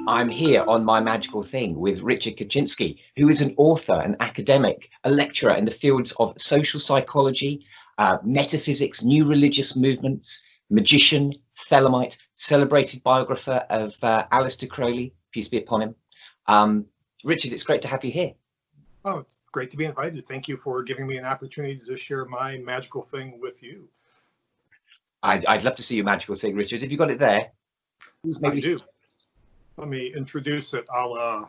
I'm here on My Magical Thing with Richard Kaczynski, who is an author, an academic, a lecturer in the fields of social psychology, metaphysics, new religious movements, magician, Thelemite, celebrated biographer of Aleister Crowley, peace be upon him. Richard, it's great to have you here. Oh, it's great to be invited. Thank you for giving me an opportunity to share my magical thing with you. I'd love to see your magical thing, Richard. Have you got it there? I do. Let me introduce it a la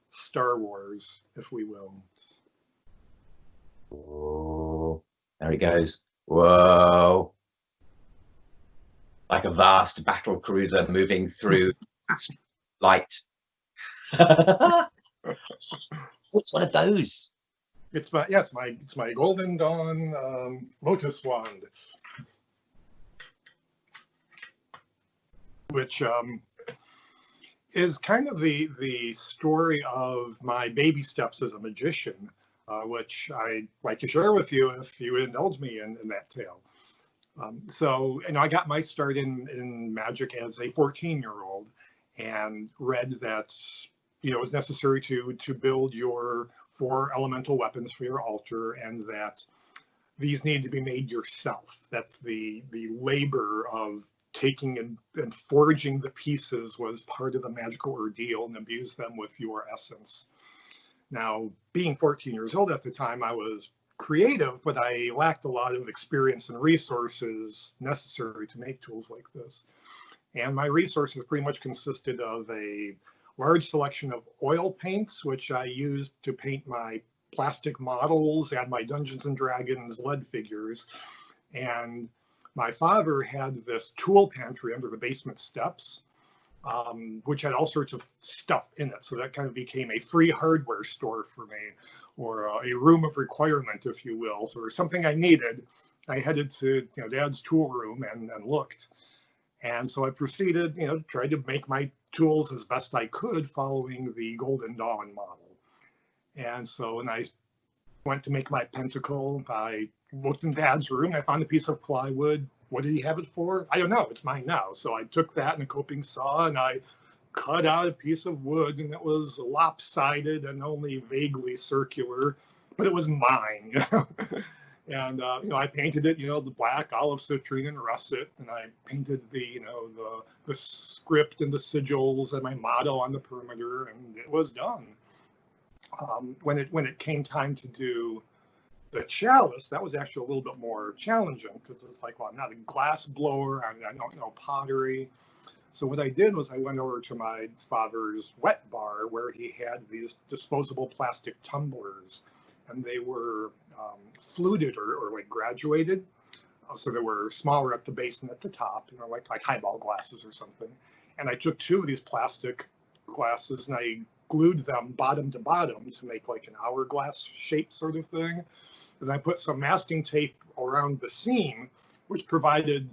Star Wars, if we will. Oh, there he goes. Whoa. Like a vast battle cruiser moving through light. What's one of those? It's my Golden Dawn lotus wand, which is kind of the story of my baby steps as a magician, which I'd like to share with you if you would indulge me in that tale. So, I got my start in magic as a 14-year-old and read that, it was necessary to build your 4 elemental weapons for your altar, and that these need to be made yourself. That the labor of taking and forging the pieces was part of the magical ordeal, and imbue them with your essence. Now, being 14 years old at the time, I was creative, but I lacked a lot of experience and resources necessary to make tools like this. And my resources pretty much consisted of a large selection of oil paints, which I used to paint my plastic models and my Dungeons and Dragons lead figures. And my father had this tool pantry under the basement steps, which had all sorts of stuff in it. So that kind of became a free hardware store for me, or a room of requirement, if you will. So there's something I needed, I headed to Dad's tool room and looked. And so I proceeded, tried to make my tools as best I could following the Golden Dawn model. And so when I went to make my pentacle, I looked in Dad's room, I found a piece of plywood. What did he have it for? I don't know, it's mine now. So I took that and a coping saw and I cut out a piece of wood, and it was lopsided and only vaguely circular, but it was mine. And I painted it, the black, olive, citrine, and russet, and I painted the script and the sigils and my motto on the perimeter, and it was done. When it came time to do the chalice, that was actually a little bit more challenging, because it's like, well, I'm not a glass blower, I don't know pottery. So what I did was I went over to my father's wet bar, where he had these disposable plastic tumblers, and they were fluted or like graduated. So they were smaller at the base and at the top, like highball glasses or something. And I took 2 of these plastic glasses and I glued them bottom to bottom to make like an hourglass shape sort of thing. And I put some masking tape around the seam, which provided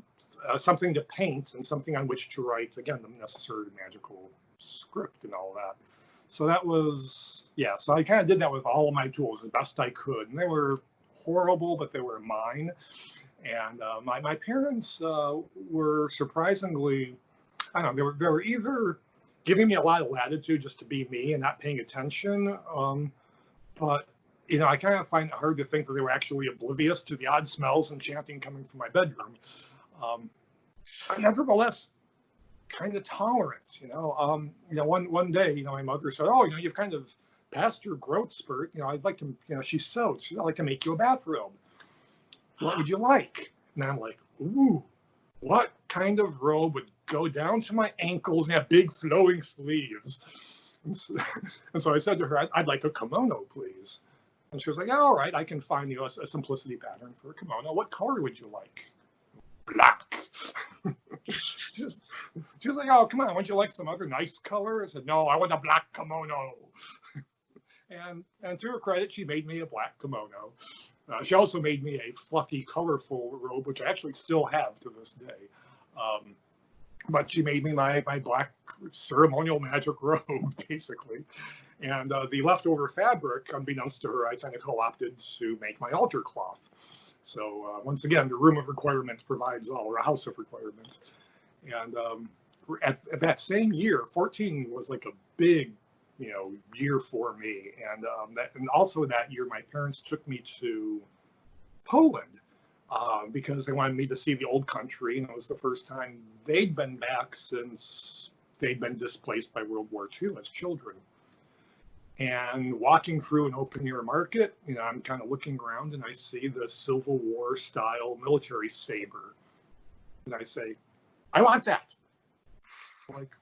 something to paint and something on which to write, again, the necessary magical script and all that. So that was, so I kind of did that with all of my tools as best I could. And they were horrible, but they were mine. And my parents were surprisingly, I don't know, they were either giving me a lot of latitude just to be me and not paying attention. But, I kind of find it hard to think that they were actually oblivious to the odd smells and chanting coming from my bedroom. But nevertheless, kind of tolerant, one day, my mother said, oh, you've kind of passed your growth spurt. I'd like to, she sewed. I'd like to make you a bathrobe. What would you like? And I'm like, ooh, what kind of robe would go down to my ankles and have big flowing sleeves? And so I said to her, I'd like a kimono, please. And she was like, yeah, all right, I can find you a simplicity pattern for a kimono. What color would you like? Black. She was like, oh, come on, wouldn't you like some other nice color? I said, no, I want a black kimono. And to her credit, she made me a black kimono. She also made me a fluffy, colorful robe, which I actually still have to this day. But she made me my black ceremonial magic robe, basically. And the leftover fabric, unbeknownst to her, I kind of co-opted to make my altar cloth. So once again, the room of requirement provides all, or a house of requirement. And at that same year, 14 was like a big, year for me. And and also that year, my parents took me to Poland because they wanted me to see the old country. And it was the first time they'd been back since they'd been displaced by World War II as children. And walking through an open air market, I'm kind of looking around and I see the Civil War style military saber. And I say, I want that. I'm like,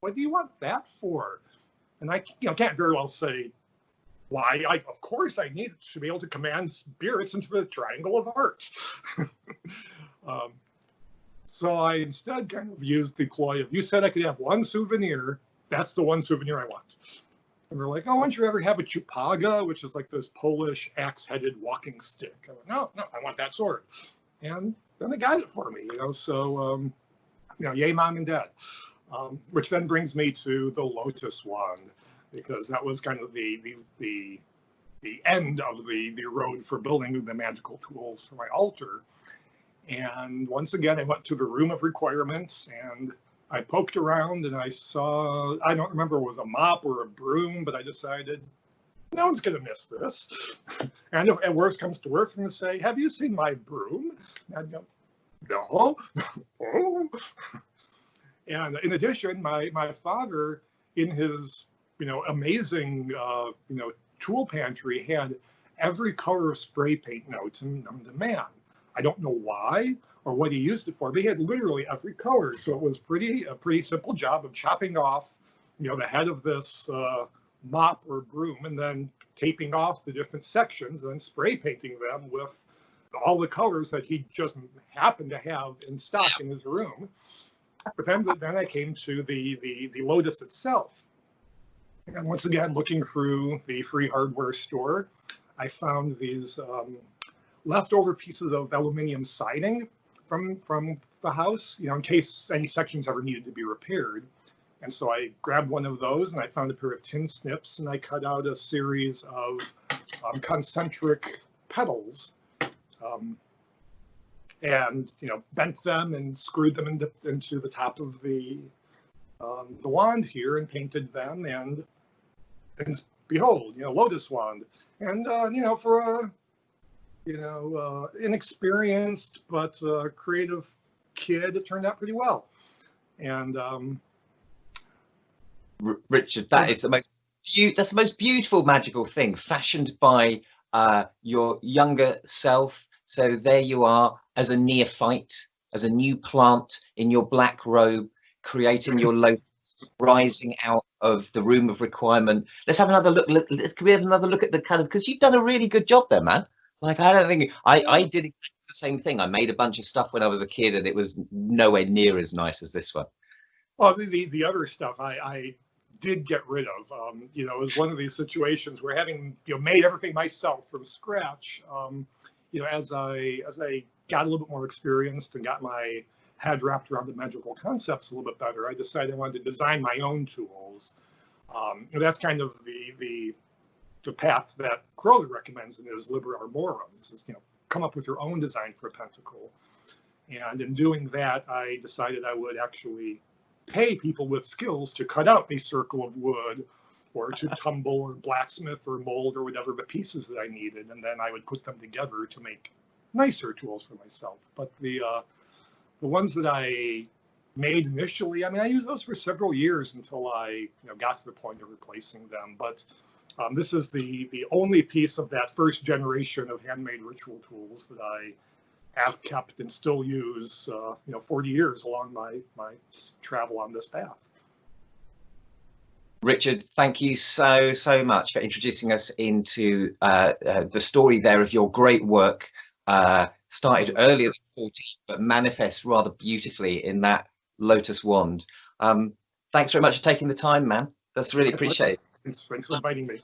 what do you want that for? And I can't very well say why. Of course I need it to be able to command spirits into the triangle of art. So I instead kind of used the ploy of, you said I could have one souvenir. That's the one souvenir I want. And they're like, oh, why don't you ever have a chupaga, which is like this Polish axe-headed walking stick? I went, no, I want that sword. And then they got it for me, so, yay, mom and dad. Which then brings me to the lotus wand, because that was kind of the end of the road for building the magical tools for my altar. And once again, I went to the room of requirements and I poked around and I saw, I don't remember if it was a mop or a broom, but I decided no one's going to miss this. And if worst comes to worst, I'm going to say, have you seen my broom? And I'd go, no. Oh. And in addition, my father, in his, amazing, tool pantry, had every color of spray paint known to man. I don't know why or what he used it for, but he had literally every color. So it was a pretty simple job of chopping off, the head of this mop or broom and then taping off the different sections and spray painting them with all the colors that he just happened to have in stock in his room. But then I came to the lotus itself. And once again, looking through the free hardware store, I found these leftover pieces of aluminum siding from the house, in case any sections ever needed to be repaired. And so I grabbed one of those and I found a pair of tin snips and I cut out a series of concentric petals and, bent them and screwed them into the top of the wand here and painted them and behold, lotus wand. And, for a, inexperienced but creative kid, it turned out pretty well. And Richard, that's the most beautiful magical thing, fashioned by your younger self. So there you are, as a neophyte, as a new plant in your black robe, creating your lotus, rising out of the room of requirement. Let's have another look. Can we have another look at the kind of, because you've done a really good job there, man. Like, I don't think I did exactly the same thing. I made a bunch of stuff when I was a kid and it was nowhere near as nice as this one. Well, the other stuff I did get rid of. It was one of these situations where having made everything myself from scratch, as I got a little bit more experienced and got my head wrapped around the magical concepts a little bit better, I decided I wanted to design my own tools. That's kind of the path that Crowley recommends in his Liber Arborum. Is come up with your own design for a pentacle. And in doing that, I decided I would actually pay people with skills to cut out the circle of wood or to tumble or blacksmith or mold or whatever the pieces that I needed. And then I would put them together to make nicer tools for myself. But the ones that I made initially, I used those for several years until I got to the point of replacing them. But this is the only piece of that first generation of handmade ritual tools that I have kept and still use, 40 years along my travel on this path. Richard, thank you so much for introducing us into the story there of your great work. Started earlier than 14, but manifests rather beautifully in that lotus wand. Thanks very much for taking the time, man. That's really appreciated. Thanks for inviting me.